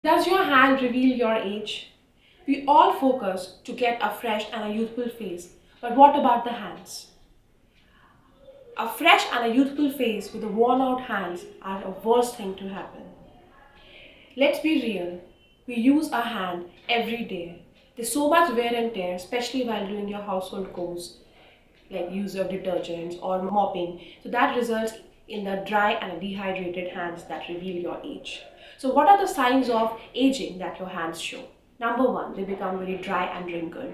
Does your hand reveal your age? We all focus to get a fresh and a youthful face, but what about the hands? A fresh and a youthful face with a worn out hands are a worst thing to happen. Let's be real. We use our hand every day. There's so much wear and tear, especially while doing your household chores, like use of detergents or mopping. So that results in the dry and dehydrated hands that reveal your age. So what are the signs of aging that your hands show? Number one, they become very dry and wrinkled.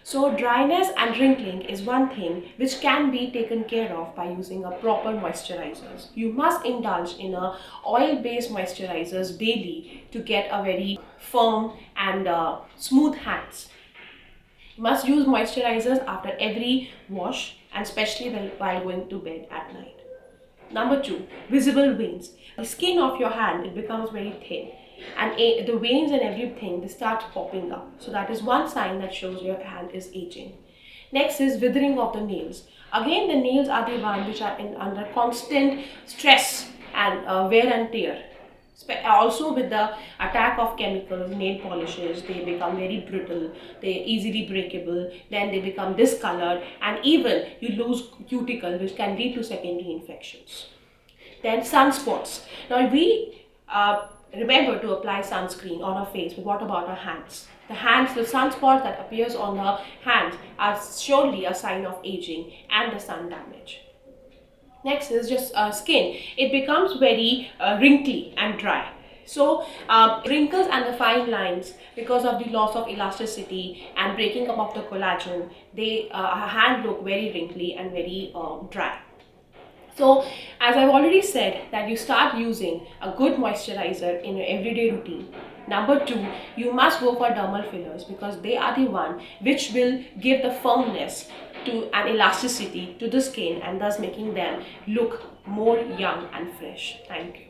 So dryness and wrinkling is one thing which can be taken care of by using a proper moisturizers. You must indulge in a oil-based moisturizers daily to get a very firm and smooth hands. You must use moisturizers after every wash and especially while going to bed at night. Number two, visible veins. The skin of your hand, it becomes very thin and the veins and everything, they start popping up. So that is one sign that shows your hand is aging. Next is withering of the nails. Again, the nails are the ones which are under constant stress and wear and tear. Also with the attack of chemicals, nail polishes, they become very brittle, they easily breakable, then they become discolored, and even you lose cuticle, which can lead to secondary infections. Then sunspots. Now we remember to apply sunscreen on our face, but what about our hands? The hands, the sunspots that appears on the hands are surely a sign of aging and the sun damage. Next is just skin. It becomes very wrinkly and dry. So wrinkles and the fine lines, because of the loss of elasticity and breaking up of the collagen, they hand look very wrinkly and very dry. So as I've already said, that you start using a good moisturizer in your everyday routine. Number two, you must go for dermal fillers because they are the one which will give the firmness to and elasticity to the skin and thus making them look more young and fresh. Thank you.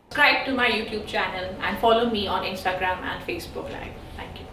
Subscribe to my YouTube channel and follow me on Instagram and Facebook Live. Thank you.